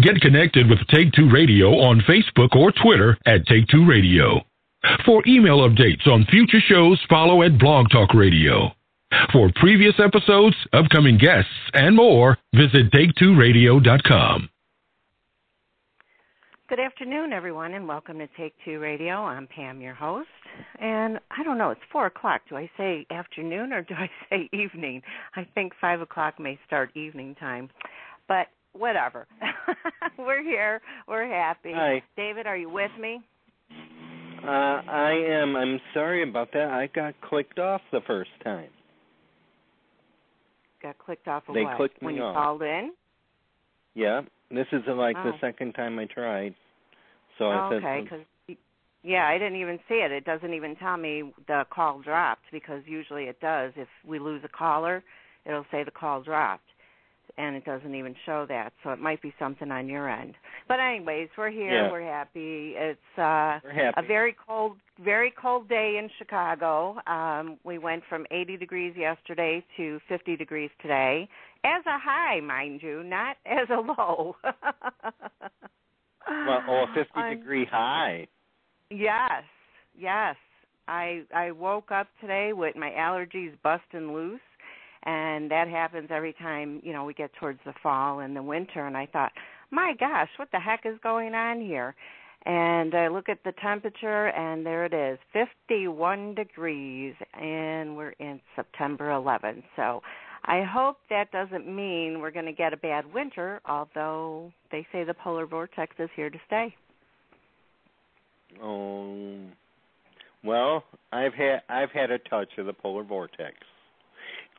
Get connected with Take Two Radio on Facebook or Twitter at Take Two Radio. For email updates on future shows, follow at Blog Talk Radio. For previous episodes, upcoming guests, and more, visit TakeTwoRadio.com. Good afternoon, everyone, and welcome to Take Two Radio. I'm Pam, your host. And I don't know, it's 4 o'clock. Do I say afternoon or do I say evening? I think 5 o'clock may start evening time. But whatever. We're here. We're happy. Hi. David, are you with me? I am. I'm sorry about that. I got clicked off the first time. Got clicked off of They what? clicked me when you off. called in? Yeah. This is the second time I tried. So I said, okay, because, yeah, I didn't even see it. It doesn't even tell me the call dropped because usually it does. If we lose a caller, it'll say the call dropped, and it doesn't even show that. So it might be something on your end. But anyways, we're here. Yeah. We're happy. It's we're happy. a very cold day in Chicago. We went from 80 degrees yesterday to 50 degrees today. As a high, mind you, not as a low. Well, a 50-degree high. Yes. I woke up today with my allergies busting loose, and that happens every time, we get towards the fall and the winter, and I thought, my gosh, what the heck is going on here? And I look at the temperature, and there it is, 51 degrees, and we're in September 11th. So I hope that doesn't mean we're going to get a bad winter, although they say the polar vortex is here to stay. Oh, well, I've had a touch of the polar vortex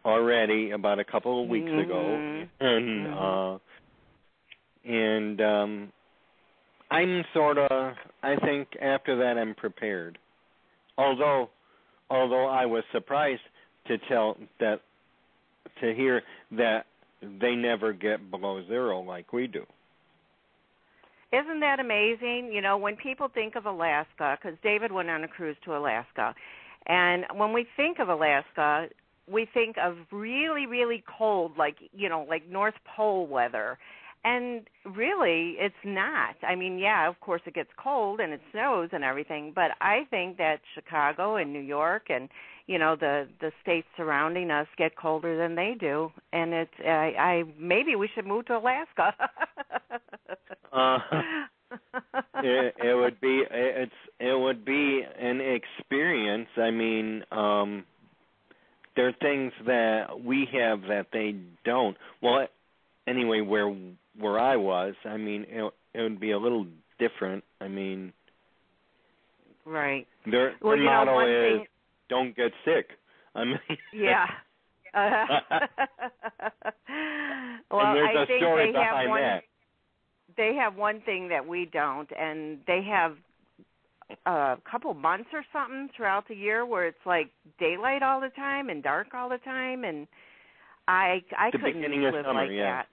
already about a couple of weeks ago, and I'm I think after that I'm prepared. Although I was surprised to hear that they never get below zero like we do. Isn't that amazing? When people think of Alaska, because David went on a cruise to Alaska, and when we think of Alaska, we think of really, really cold, like North Pole weather. And really, it's not. I mean, yeah, of course it gets cold and it snows and everything, but I think that Chicago and New York and, the states surrounding us get colder than they do. And maybe we should move to Alaska. It would be an experience. I mean, there are things that we have that they don't. Well, anyway, where I was, I mean, it would be a little different. I mean, right. Their motto is "Don't get sick." I mean, yeah. Well, and there's I a think story they have behind that. They have one thing that we don't, and they have a couple months or something throughout the year where it's like daylight all the time and dark all the time, and I couldn't live summer, like that.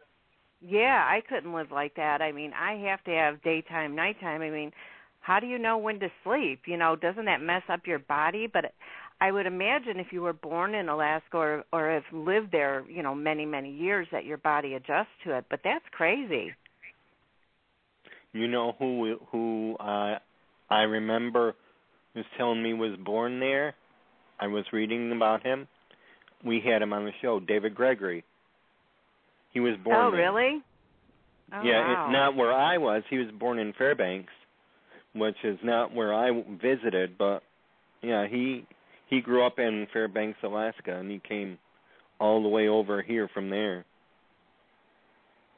Yeah, I couldn't live like that. I mean, I have to have daytime, nighttime. I mean, how do you know when to sleep? Doesn't that mess up your body? But I would imagine if you were born in Alaska or have lived there, many, many years, that your body adjusts to it. But that's crazy. You know who I remember was telling me was born there? I was reading about him. We had him on the show, David Gregory. He was born there. Oh, really? Oh, yeah, wow. Not where I was. He was born in Fairbanks, which is not where I visited, but yeah, he grew up in Fairbanks, Alaska, and he came all the way over here from there.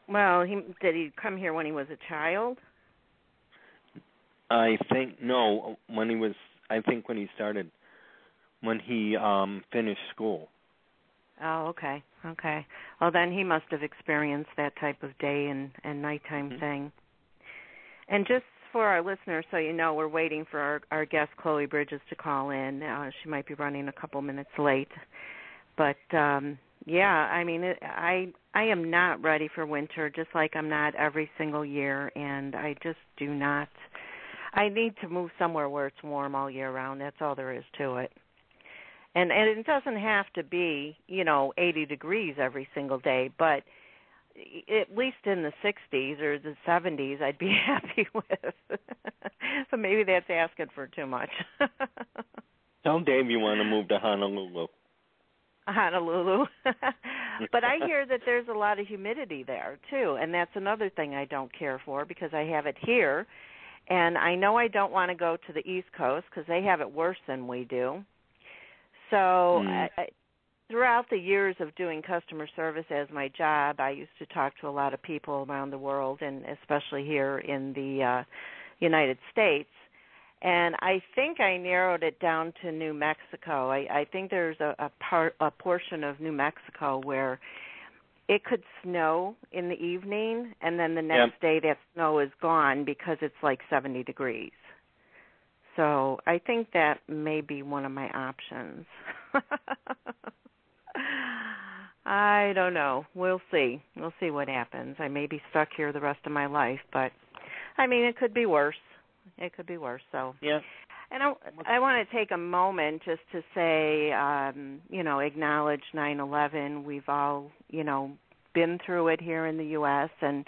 Well, did he come here when he was a child? I think no. When he finished school. Oh, okay. Well, then he must have experienced that type of day and nighttime thing. And just for our listeners, so you know, we're waiting for our guest, Chloe Bridges, to call in. She might be running a couple minutes late. But, yeah, I mean, I am not ready for winter, just like I'm not every single year, and I just do not. I need to move somewhere where it's warm all year round. That's all there is to it. And it doesn't have to be, 80 degrees every single day, but at least in the 60s or the 70s, I'd be happy with. So maybe that's asking for too much. Tell Dave you want to move to Honolulu. Honolulu. But I hear that there's a lot of humidity there, too, and that's another thing I don't care for because I have it here. And I know I don't want to go to the East Coast because they have it worse than we do. So throughout the years of doing customer service as my job, I used to talk to a lot of people around the world, and especially here in the United States. And I think I narrowed it down to New Mexico. I think there's a portion of New Mexico where it could snow in the evening, and then the next day that snow is gone because it's like 70 degrees. So I think that may be one of my options. I don't know. We'll see. We'll see what happens. I may be stuck here the rest of my life, but, I mean, it could be worse. It could be worse. So, yeah. And I want to take a moment just to say, acknowledge 9/11. We've all, been through it here in the U.S., and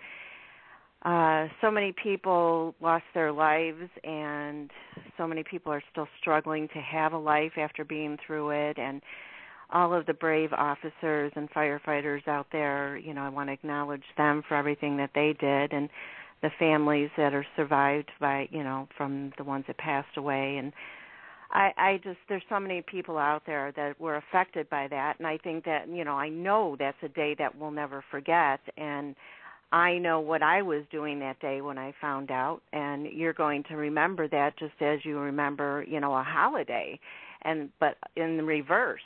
so many people lost their lives, and so many people are still struggling to have a life after being through it, and all of the brave officers and firefighters out there, I want to acknowledge them for everything that they did, and the families that are survived by, from the ones that passed away. And I just, there's so many people out there that were affected by that, and I think that, I know that's a day that we'll never forget, and I know what I was doing that day when I found out, and you're going to remember that just as you remember, a holiday, but in the reverse,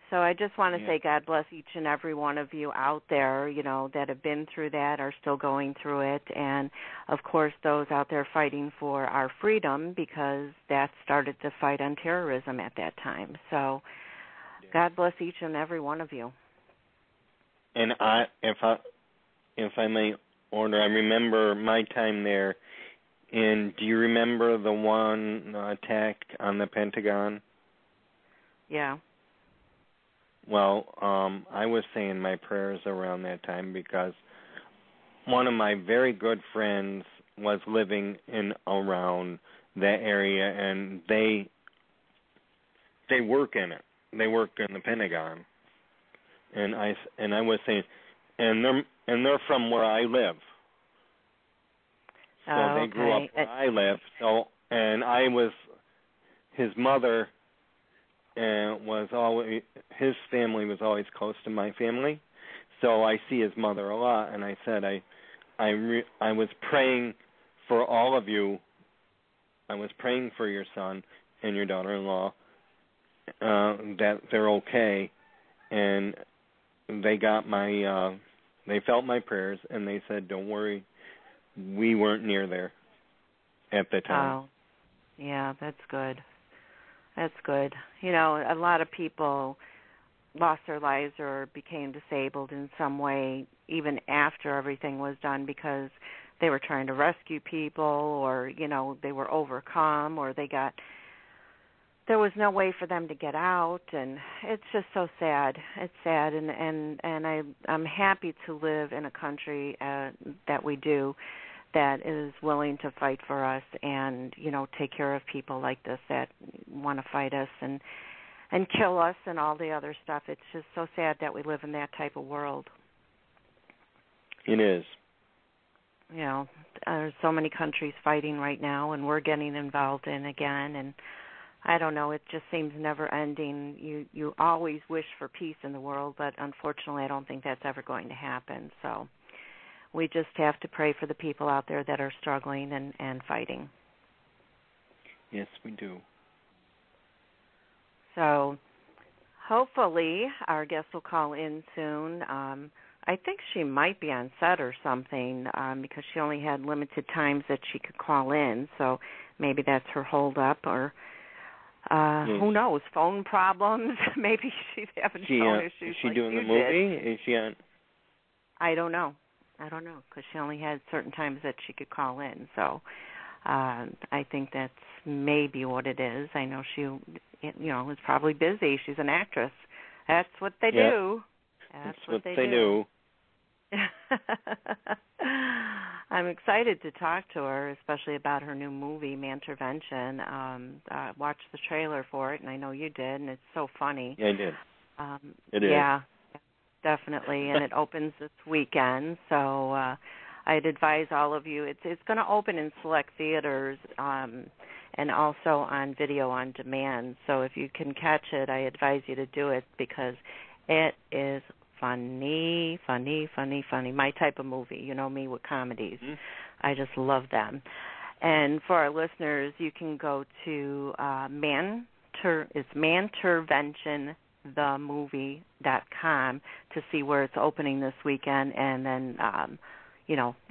So I just want to say God bless each and every one of you out there, that have been through that, are still going through it, and, of course, those out there fighting for our freedom, because that started the fight on terrorism at that time. So God bless each and every one of you. And if I may order, I remember my time there, and do you remember the one attack on the Pentagon? Yeah. Well, I was saying my prayers around that time because one of my very good friends was living in around that area, and they work in it. They work in the Pentagon, and I was saying, and they're from where I live. So they grew up where I live. So, and I was his mother. And his family was always close to my family, so I see his mother a lot. And I said I was praying for all of you. I was praying for your son and your daughter-in-law that they're okay, and they got they felt my prayers, and they said, "Don't worry, we weren't near there at the time." Oh, yeah, that's good. That's good. A lot of people lost their lives or became disabled in some way even after everything was done because they were trying to rescue people, or, they were overcome, or there was no way for them to get out, and it's just so sad. It's sad, and I'm happy to live in a country that we do, that is willing to fight for us and, take care of people like this that want to fight us and kill us and all the other stuff. It's just so sad that we live in that type of world. It is. There's so many countries fighting right now, and we're getting involved in again, and I don't know, it just seems never ending. You always wish for peace in the world, but unfortunately I don't think that's ever going to happen. So we just have to pray for the people out there that are struggling and fighting. Yes, we do. So hopefully our guest will call in soon. I think she might be on set or something because she only had limited times that she could call in. So maybe that's her hold-up, or who knows, phone problems. Maybe she's having phone issues. Is she like doing you the movie? Did. Is she on? I don't know because she only had certain times that she could call in. So I think that's maybe what it is. I know she, was probably busy. She's an actress. That's what they do. That's what they do. I'm excited to talk to her, especially about her new movie, Mantervention. Watched the trailer for it, and I know you did, and it's so funny. Yeah, I did. It is. Yeah, definitely, and it opens this weekend. So I'd advise all of you. It's going to open in select theaters and also on video on demand. So if you can catch it, I advise you to do it because it is funny. My type of movie. You know me with comedies. Mm-hmm. I just love them. And for our listeners, you can go to manterventionthemovie.com to see where it's opening this weekend, and then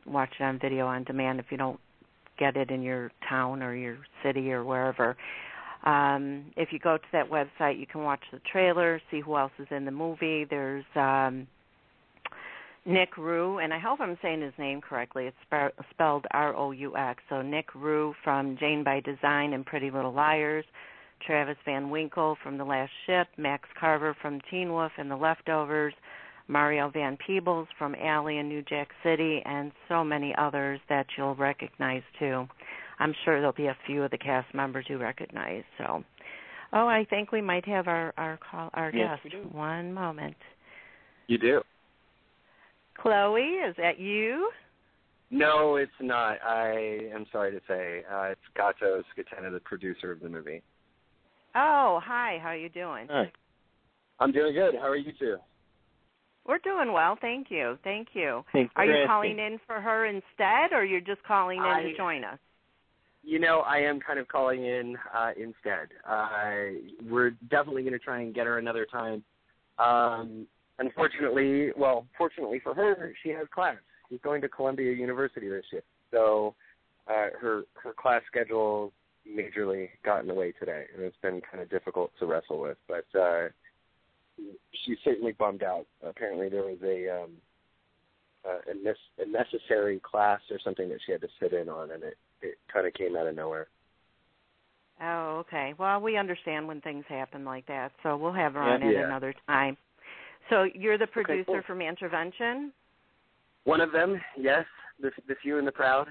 watch it on video on demand if you don't get it in your town or your city or wherever. If you go to that website, you can watch the trailer, see who else is in the movie. There's Nick Roux, and I hope I'm saying his name correctly. It's spelled Roux. So Nick Roux from Jane by Design and Pretty Little Liars, Travis Van Winkle from The Last Ship, Max Carver from Teen Wolf and The Leftovers, Mario Van Peebles from Alley in New Jack City, and so many others that you'll recognize too. I'm sure there'll be a few of the cast members you recognize. So, I think we might have our yes, guest. One moment. You do. Chloe, is that you? No, it's not. I am sorry to say. It's Gato, SCATENA, the producer of the movie. Oh, hi. How are you doing? Hi. I'm doing good. How are you two? We're doing well, thank you. Thanks Are you asking. calling in for her instead, or you're just calling in to join us? I am kind of calling in instead. We're definitely going to try and get her another time. Fortunately for her, she has class. She's going to Columbia University this year. So her class schedule majorly got in the way today, and it's been kind of difficult to wrestle with. But she's certainly bummed out. Apparently there was a necessary class or something that she had to sit in on, and it kind of came out of nowhere. Oh, okay. Well, we understand when things happen like that, so we'll have her on at another time. So you're the producer for Mantervention? One of them, yes. The few and the proud.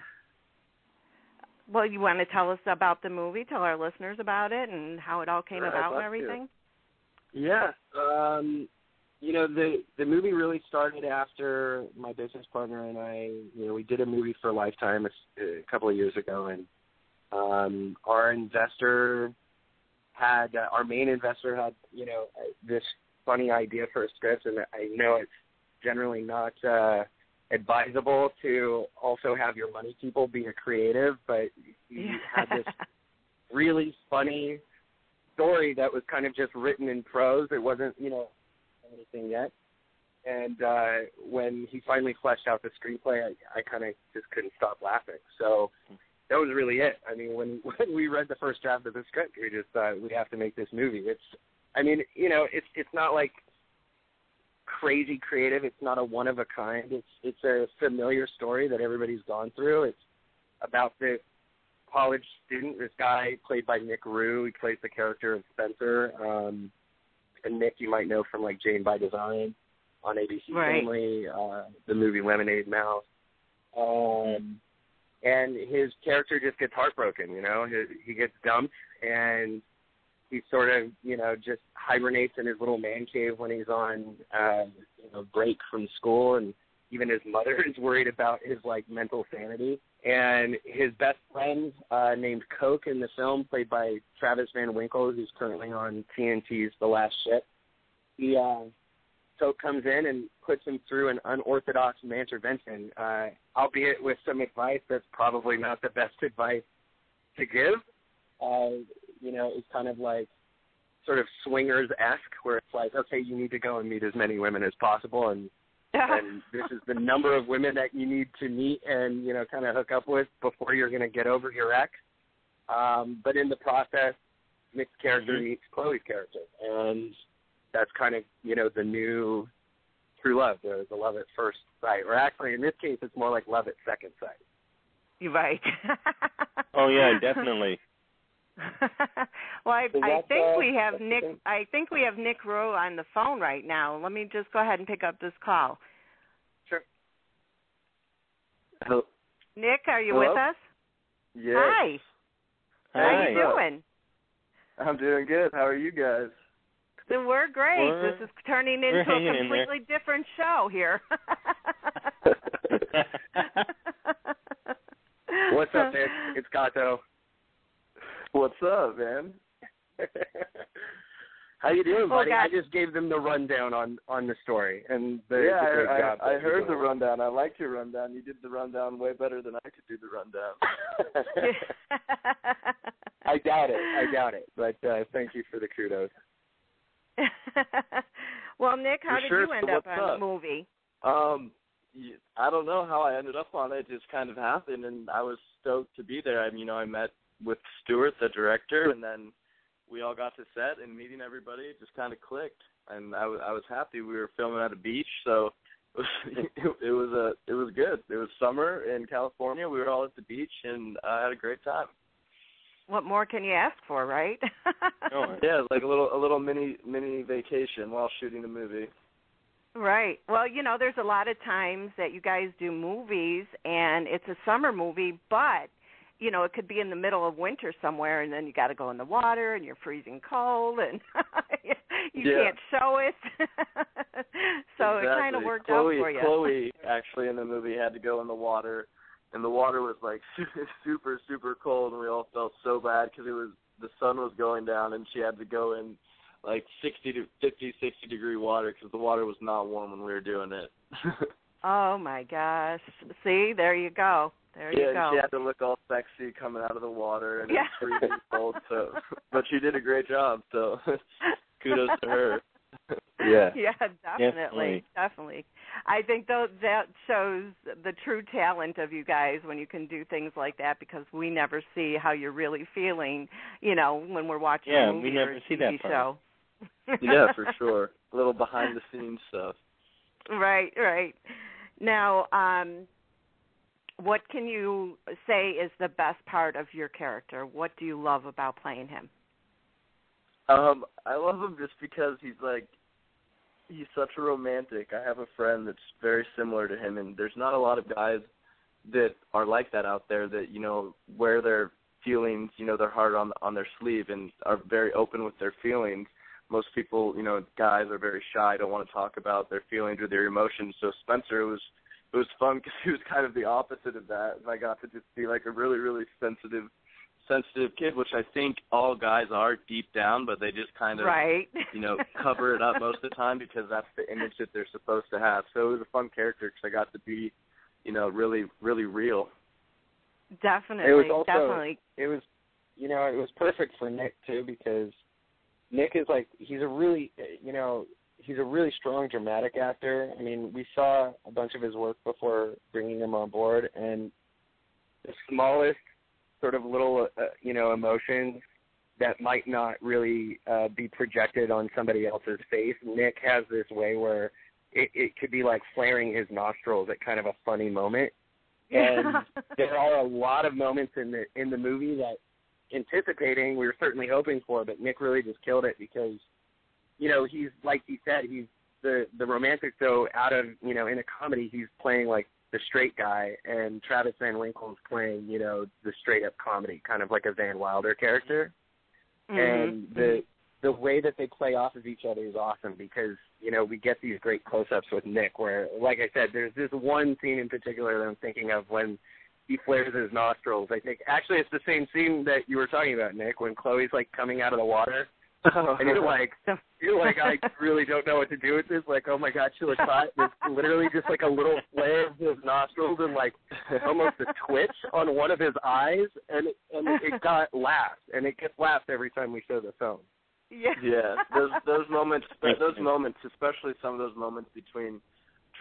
Well, you want to tell us about the movie, tell our listeners about it and how it all came about and everything? Yeah. The movie really started after my business partner and I, we did a movie for Lifetime a couple of years ago, and our main investor had, this funny idea for a script, and I know it's generally not advisable to also have your money people be a creative, but he had this really funny story that was kind of just written in prose. It wasn't, anything yet. And when he finally fleshed out the screenplay, I kind of just couldn't stop laughing. So that was really it. I mean, when we read the first draft of the script, we just thought we have to make this movie. It's not like crazy creative. It's not a one of a kind. It's a familiar story that everybody's gone through. It's about the college student, this guy played by Nick Roux. He plays the character of Spencer. And Nick, you might know from like Jane by Design on ABC Family, the movie Lemonade Mouth. And his character just gets heartbroken, he gets dumped, and he sort of, just hibernates in his little man cave when he's on, break from school, and even his mother is worried about his, mental sanity. And his best friend, named Coke in the film, played by Travis Van Winkle, who's currently on TNT's The Last Ship, Coke comes in and puts him through an unorthodox Mantervention, albeit with some advice that's probably not the best advice to give. It's kind of like sort of swingers-esque, where it's like, okay, you need to go and meet as many women as possible, and this is the number of women that you need to meet and, kind of hook up with before you're going to get over your ex. But in the process, Nick's character meets Chloe's character, and that's kind of, the new true love, the love at first sight. Or actually, in this case, it's more like love at second sight. You're right. Oh, yeah, definitely. Well, I think we have Nick. I think we have Nick Roux on the phone right now. Let me just go ahead and pick up this call. Sure. Hello. Nick, are you Hello? with us? Yes. Hi. How are you doing? I'm doing good. How are you guys? So we're great. This is turning into a completely different show here. What's up, Nick? It's Gato. What's up, man? How you doing, buddy? God. I just gave them the rundown on the story, and I heard the rundown. I liked your rundown. You did the rundown way better than I could do the rundown. I doubt it. But thank you for the kudos. Well, Nick, how did you end up on the movie? I don't know how I ended up on it. It just kind of happened, and I was stoked to be there. I met with Stuart, the director, and then we all got to set, and meeting everybody, it just kind of clicked, and I was happy. We were filming at a beach, so it was good. It was summer in California. We were all at the beach, and I had a great time. What more can you ask for, right? Yeah, like a little mini vacation while shooting a movie. Right. Well, there's a lot of times that you guys do movies, and it's a summer movie, but it could be in the middle of winter somewhere, and then you got to go in the water, and you're freezing cold, and you can't show it. So It kind of worked out for you. Chloe, actually, in the movie, had to go in the water, and the water was, like, super, super cold, and we all felt so bad because the sun was going down, and she had to go in, like, 60 degree water because the water was not warm when we were doing it. Oh, my gosh. See, there you go. She had to look all sexy coming out of the water, and it was freezing cold. So, but she did a great job. So, kudos to her. Yeah, definitely. I think that shows the true talent of you guys when you can do things like that, because we never see how you're really feeling, when we're watching a movie we never or a see TV that part. show. Yeah, for sure. A little behind the scenes stuff. Right. Now, what can you say is the best part of your character? What do you love about playing him? I love him just because he's such a romantic. I have a friend that's very similar to him, and there's not a lot of guys that are like that out there that, wear their feelings, their heart on their sleeve and are very open with their feelings. Most people, guys are very shy, don't want to talk about their feelings or their emotions. So Spencer, it was fun because he was kind of the opposite of that, and I got to just be like a really, really sensitive kid, which I think all guys are deep down, but they just kind of, cover it up most of the time because that's the image that they're supposed to have. So it was a fun character because I got to be, really, really real. Definitely. It was perfect for Nick too, because Nick is he's a really strong dramatic actor. I mean, we saw a bunch of his work before bringing him on board, and the smallest sort of little, emotions that might not really be projected on somebody else's face. Nick has this way where it could be like flaring his nostrils at kind of a funny moment. And there are a lot of moments in the movie that anticipating, we were certainly hoping for, but Nick really just killed it because, he's, like he said, he's the romantic, so out of, in a comedy, he's playing like the straight guy, and Travis Van Winkle's playing, the straight-up comedy, kind of like a Van Wilder character. Mm-hmm. And the way that they play off of each other is awesome because, we get these great close-ups with Nick where, like I said, there's this one scene in particular that I'm thinking of when he flares his nostrils. I think, actually, it's the same scene that you were talking about, Nick, when Chloe's, coming out of the water. And you're like, I really don't know what to do with this. Like, oh my God, she looks hot. It's literally just like a little flare of his nostrils and almost a twitch on one of his eyes, and it got laughs, and it gets laughs every time we show the film. Yeah. Those moments, especially some of those moments between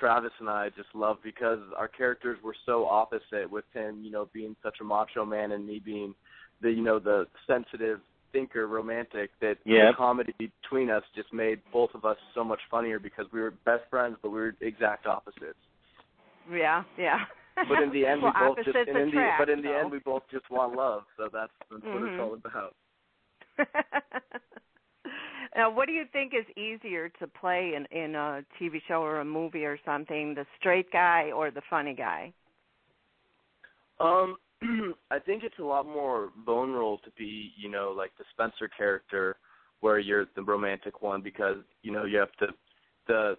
Travis and I, just love because our characters were so opposite. With him, being such a macho man, and me being the sensitive thinker, romantic, that the comedy between us just made both of us so much funnier because we were best friends, but we were exact opposites. Yeah. But in the end, we we both just want love. So that's what it's all about. Now, what do you think is easier to play in a TV show or a movie or something, the straight guy or the funny guy? I think it's a lot more vulnerable to be, like the Spencer character where you're the romantic one because, you have the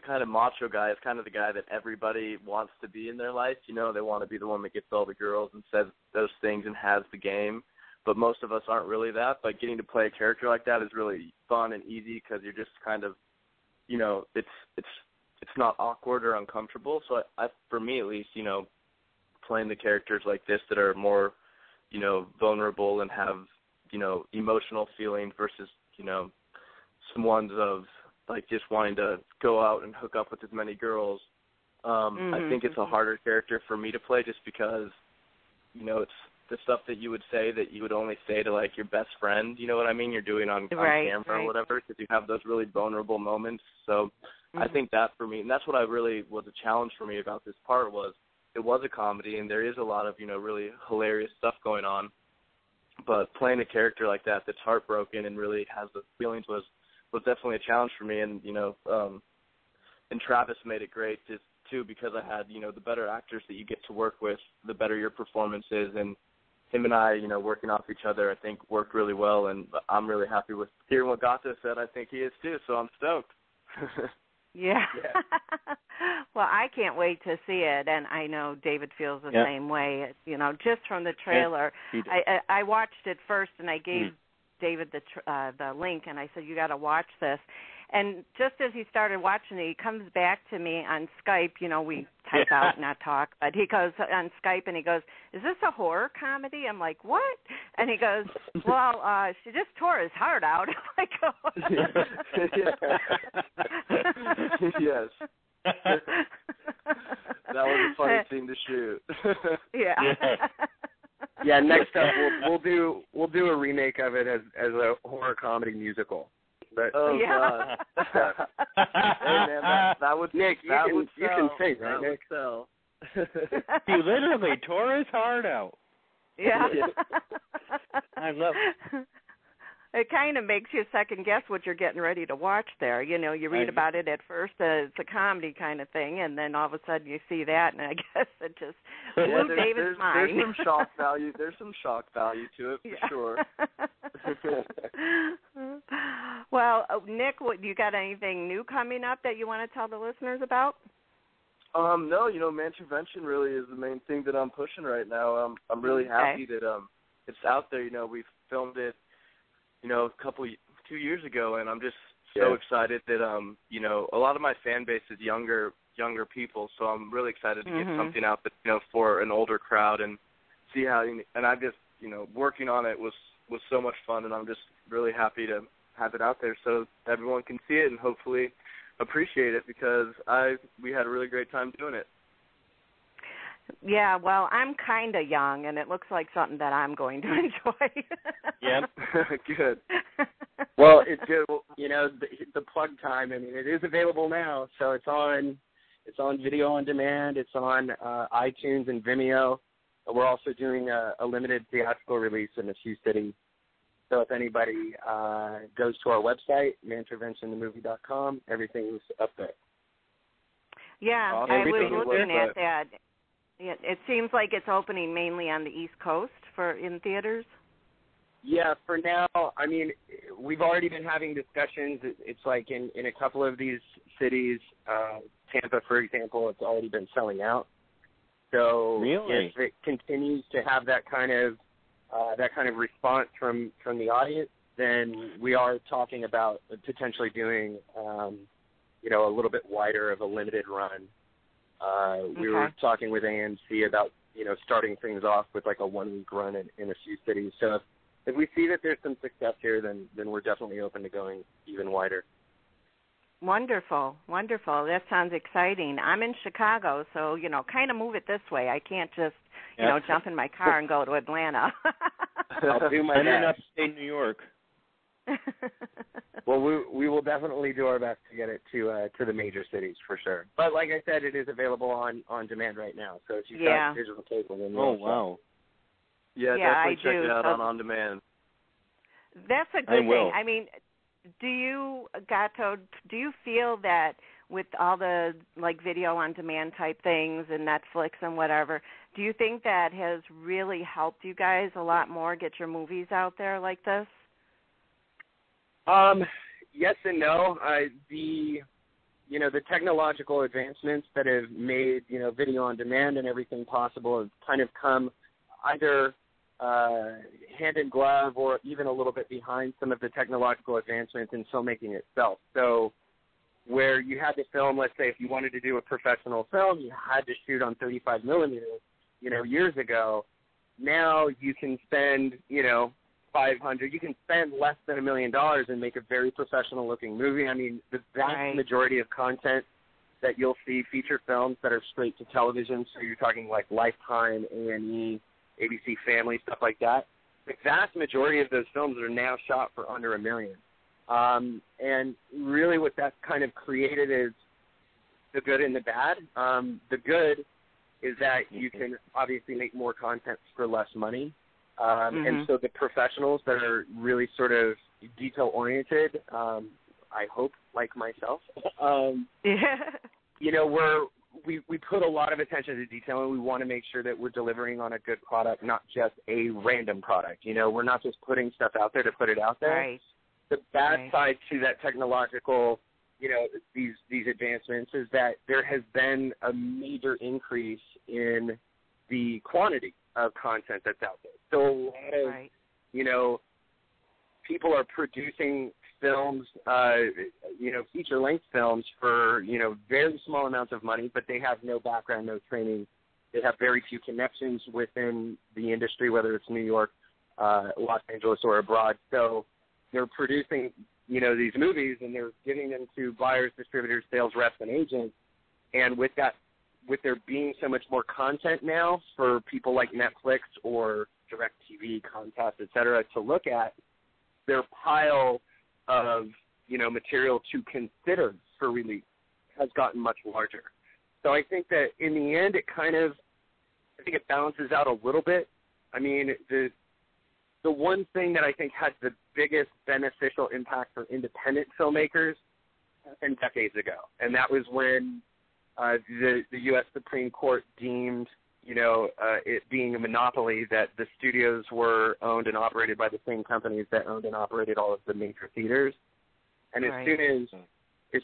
kind of macho guy is kind of the guy that everybody wants to be in their life. They want to be the one that gets all the girls and says those things and has the game. But most of us aren't really that. But getting to play a character like that is really fun and easy because you're just kind of, it's not awkward or uncomfortable. So for me at least, playing the characters like this that are more, vulnerable and have, emotional feelings versus, some ones of like just wanting to go out and hook up with as many girls. I think it's a harder character for me to play just because, it's the stuff that you would say that you would only say to like your best friend, you know what I mean? You're doing on camera or whatever because you have those really vulnerable moments. So I think that for me, and that's what I really was a challenge for me about this part was it was a comedy and there is a lot of, really hilarious stuff going on. But playing a character like that that's heartbroken and really has the feelings was definitely a challenge for me. And, and Travis made it great too because I had, the better actors that you get to work with, the better your performance is. And him and I, working off each other, I think worked really well. And I'm really happy with hearing what Gato said. I think he is too, so I'm stoked. Yeah. Well, I can't wait to see it, and I know David feels the same way. Just from the trailer, I watched it first, and I gave David the link, and I said, "You got to watch this." And just as he started watching it, he comes back to me on Skype. We type out, not talk, but he goes on Skype and he goes, "Is this a horror comedy?" I'm like, "What?" And he goes, "Well, she just tore his heart out." I'm like, "Oh." Yes. That was a funny thing to shoot. Yeah. Next up, we'll do a remake of it as a horror comedy musical. But, God. Hey man, that would Nick. You can sing, right, Nick? He literally tore his heart out. Yeah. I love it. It kind of makes you second guess what you're getting ready to watch there. You read about it at first, it's a comedy kind of thing, and then all of a sudden you see that, and I guess it just blew David's mind. There's some shock value. There's some shock value to it for sure. Well, Nick, you got anything new coming up that you want to tell the listeners about? No, Mantervention really is the main thing that I'm pushing right now. I'm really happy that it's out there. We've filmed it, 2 years ago, and I'm just so excited that a lot of my fan base is younger people, so I'm really excited to get something out that for an older crowd and see how. And I just working on it was so much fun, and I'm just really happy to have it out there so everyone can see it and hopefully appreciate it because we had a really great time doing it. Yeah, well, I'm kind of young, and it looks like something that I'm going to enjoy. Yep. Good. Well, it's good. The plug time. I mean, it is available now, so it's on video on demand. It's on iTunes and Vimeo. We're also doing a limited theatrical release in a few cities. So if anybody goes to our website, manterventionthemovie.com, everything's up there. Yeah, awesome. I was looking at that. It seems like it's opening mainly on the East Coast in theaters. Yeah, for now, I mean, we've already been having discussions. It's like in a couple of these cities, Tampa, for example, it's already been selling out. So really? If it continues to have that kind of response from the audience, then we are talking about potentially doing, a little bit wider of a limited run. We were talking with AMC about, starting things off with like a 1-week run in a few cities. So if we see that there's some success here, then we're definitely open to going even wider. Wonderful. That sounds exciting. I'm in Chicago, so, kind of move it this way. I can't just, jump in my car and go to Atlanta. I'll do my best. I'm in best. upstate New York. Well, we will definitely do our best to get it to the major cities for sure. But like I said, it is available on demand right now. So if you've got digital cable, then wow. Yeah, definitely check it out on demand. That's a good thing. I mean, Gato, do you feel that with all the like video on demand type things and Netflix and whatever, Do you think that has really helped you guys a lot more get your movies out there like this? Yes and no. The technological advancements that have made, video on demand and everything possible have kind of come either hand in glove or even a little bit behind some of the technological advancements in filmmaking itself. So where you had to film, let's say if you wanted to do a professional film, you had to shoot on 35 millimeters, years ago. Now you can spend, $500, you can spend less than $1 million and make a very professional looking movie. I mean, the vast majority of content that you'll see, feature films that are straight to television, so you're talking like Lifetime, A&E, ABC Family, stuff like that, the vast majority of those films are now shot for under $1 million. And really what that's kind of created is the good and the bad. The good is that you can obviously make more content for less money. And so the professionals that are really sort of detail-oriented, I hope, like myself, we put a lot of attention to detail, and we want to make sure that we're delivering on a good product, not just a random product. We're not just putting stuff out there to put it out there. Right. The bad side to that technological, these advancements is that there has been a major increase in the quantity of content that's out there. So a lot of, people are producing films, feature-length films for, very small amounts of money, but they have no background, no training. They have very few connections within the industry, whether it's New York, Los Angeles, or abroad. So they're producing, these movies, and they're giving them to buyers, distributors, sales reps, and agents. And with there being so much more content now for people like Netflix or DirecTV, Comcast, et cetera, to look at, their pile of, material to consider for release has gotten much larger. So I think that in the end, I think it balances out a little bit. I mean, the one thing that I think had the biggest beneficial impact for independent filmmakers happened decades ago, and that was when the U.S. Supreme Court deemed, it being a monopoly, that the studios were owned and operated by the same companies that owned and operated all of the major theaters. And as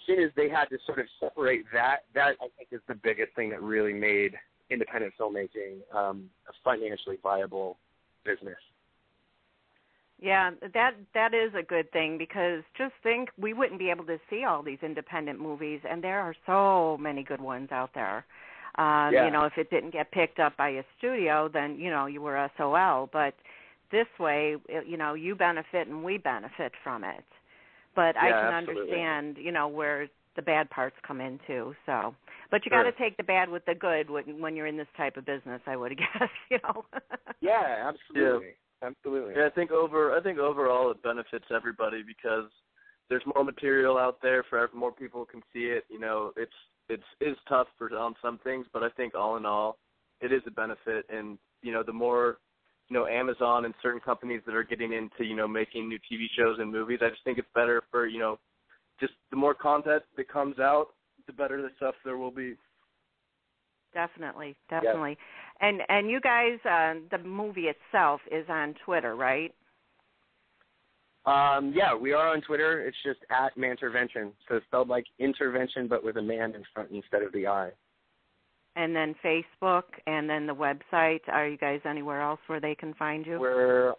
soon as they had to sort of separate that I think is the biggest thing that really made independent filmmaking a financially viable business. Yeah, that is a good thing, because just think, we wouldn't be able to see all these independent movies, and there are so many good ones out there. If it didn't get picked up by a studio, then, you were SOL. But this way, you benefit and we benefit from it. But I can understand, where the bad parts come in too. So, but you got to take the bad with the good when you're in this type of business, I would guess. Yeah, absolutely. Yeah. Absolutely. Yeah, I think overall it benefits everybody, because there's more material out there for more people can see it. It's tough on some things, but I think all in all, it is a benefit. And the more Amazon and certain companies that are getting into making new TV shows and movies, I just think it's better for just the more content that comes out, the better the stuff there will be. Definitely. Yeah. And you guys, the movie itself is on Twitter, right? Yeah, we are on Twitter. It's just at Mantervention. So it's spelled like intervention, but with a man in front instead of the I. And then Facebook, and then the website. Are you guys anywhere else where they can find you? We're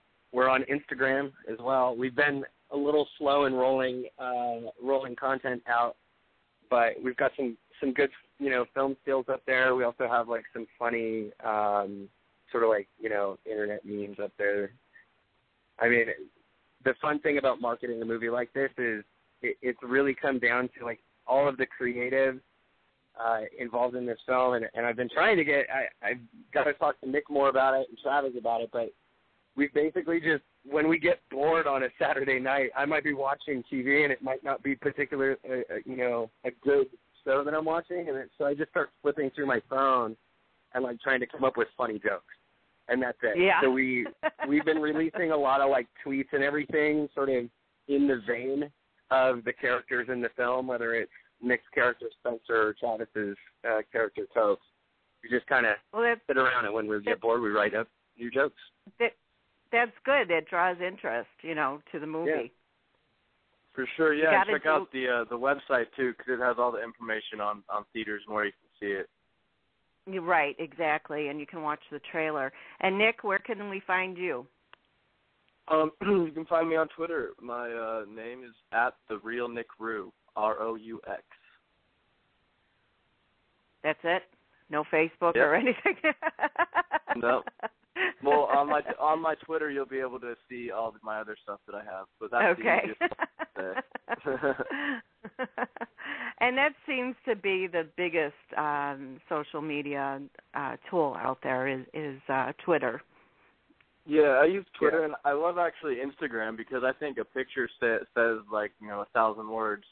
on Instagram as well. We've been a little slow in rolling content out, but we've got some good film skills up there. We also have like some funny sort of like internet memes up there. I mean, the fun thing about marketing a movie like this is it's really come down to like all of the creative involved in this film, and I've been trying to I've got to talk to Nick more about it and Travis about it, but we basically just, when we get bored on a Saturday night, I might be watching TV and it might not be particularly a good show that I'm watching, and so I just start flipping through my phone and like trying to come up with funny jokes, and that's it. Yeah. So we've been releasing a lot of like tweets and everything sort of in the vein of the characters in the film, whether it's Nick's character Spencer or Travis's character Toast. We just kind of sit around, and when we get bored, we write up new jokes. That's good. It draws interest, to the movie. Yeah. For sure, yeah. And check out the website, too, because it has all the information on theaters and where you can see it. You're right, exactly, and you can watch the trailer. And, Nick, where can we find you? You can find me on Twitter. My name is @TheRealNickRoux, ROUX. That's it? No Facebook or anything? No. Well, on my Twitter, you'll be able to see all of my other stuff that I have. But that's okay. The easiest. And that seems to be the biggest social media tool out there is Twitter. Yeah, I use Twitter, and I love actually Instagram because I think a picture says 1,000 words,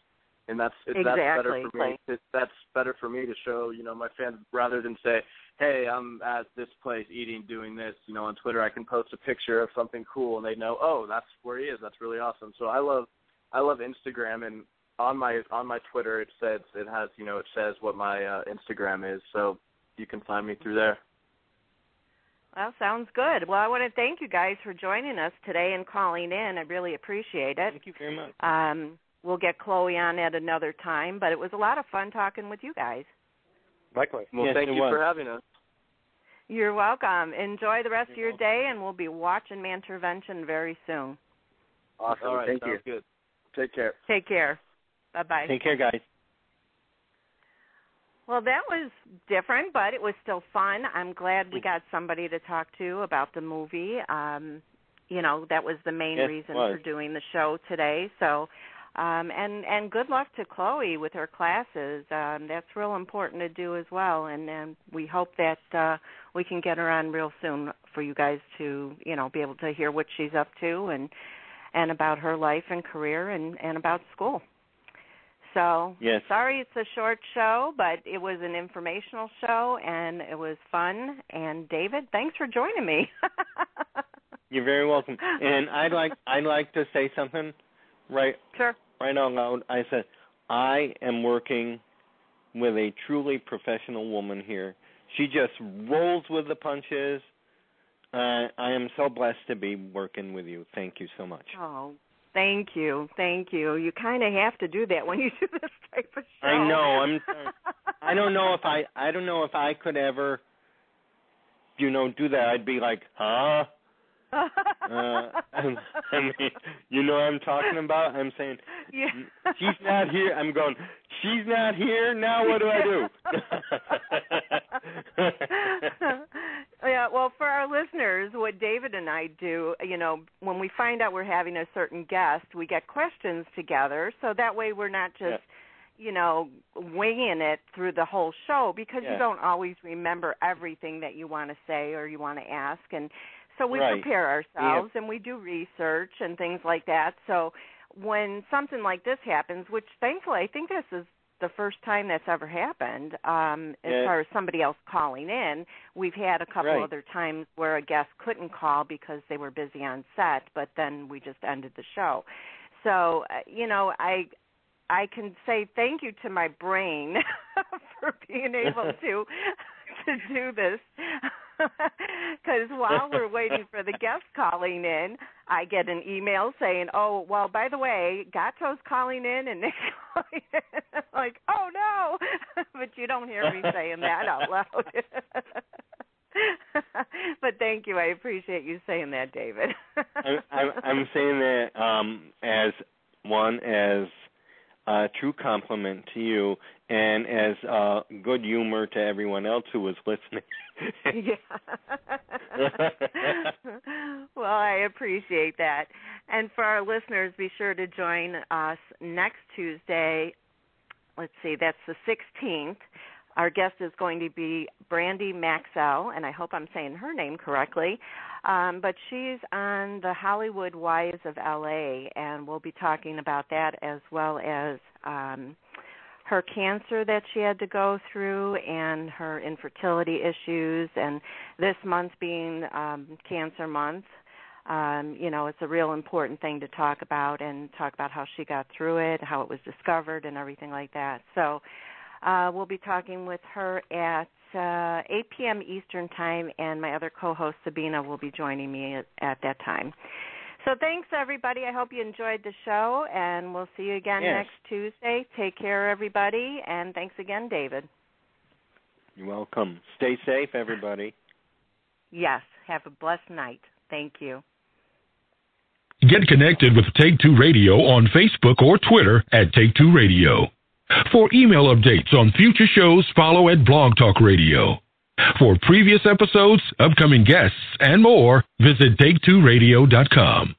and that's better for me. That's better for me to show my fans rather than say, hey, I'm at this place eating, doing this. On Twitter I can post a picture of something cool, and they know, oh, that's where he is. That's really awesome. So I love Instagram, and on my Twitter it says what my Instagram is, so you can find me through there. Well, sounds good. Well, I want to thank you guys for joining us today and calling in. I really appreciate it. Thank you very much. We'll get Chloe on at another time, but it was a lot of fun talking with you guys. Likewise. Well, thank you for having us. You're welcome. Enjoy the rest of your day, and we'll be watching Mantervention very soon. Awesome. All right, thank you. Good. Take care. Take care. Bye-bye. Take care, guys. Well, that was different, but it was still fun. I'm glad we got somebody to talk to about the movie. That was the main reason for doing the show today. So, and good luck to Chloe with her classes. That's real important to do as well. And we hope that we can get her on real soon for you guys to, be able to hear what she's up to and about her life and career and about school. So, sorry it's a short show, but it was an informational show, and it was fun. And, David, thanks for joining me. You're very welcome. And I'd like to say something right out loud. I said, I am working with a truly professional woman here. She just rolls with the punches. I am so blessed to be working with you. Thank you so much. Oh, thank you. You kind of have to do that when you do this type of show. I know. I don't know if I could ever, do that. I'd be like, huh? I mean, you know what I'm talking about? I'm saying, she's not here. I'm going, she's not here. Now what do I do? Yeah, well, for our listeners, what David and I do, when we find out we're having a certain guest, we get questions together, so that way we're not just, winging it through the whole show, because you don't always remember everything that you want to say or you want to ask, and so we prepare ourselves and we do research and things like that. So when something like this happens, which thankfully I think this is the first time that's ever happened, as far as somebody else calling in. We've had a couple other times where a guest couldn't call because they were busy on set, but then we just ended the show. So, I can say thank you to my brain for being able to do this. Because while we're waiting for the guest calling in, I get an email saying, oh, well, by the way, Gato's calling in and Nick's calling in. I'm like, oh, no. But you don't hear me saying that out loud. But thank you. I appreciate you saying that, David. I'm saying that as a true compliment to you and as good humor to everyone else who was listening. Well, I appreciate that. And for our listeners, be sure to join us next Tuesday. Let's see, that's the 16th. Our guest is going to be Brandy Maxwell, and I hope I'm saying her name correctly. But she's on the Hollywood Wives of L.A., and we'll be talking about that as well as her cancer that she had to go through and her infertility issues. And this month being Cancer Month, it's a real important thing to talk about and talk about how she got through it, how it was discovered, and everything like that. So we'll be talking with her at 8 p.m. Eastern Time, and my other co-host, Sabina, will be joining me at that time. So thanks, everybody. I hope you enjoyed the show, and we'll see you again next Tuesday. Take care, everybody, and thanks again, David. You're welcome. Stay safe, everybody. Yes. Have a blessed night. Thank you. Get connected with Take Two Radio on Facebook or Twitter at Take Two Radio. For email updates on future shows, follow at Blog Talk Radio. For previous episodes, upcoming guests, and more, visit TakeTwoRadio.com.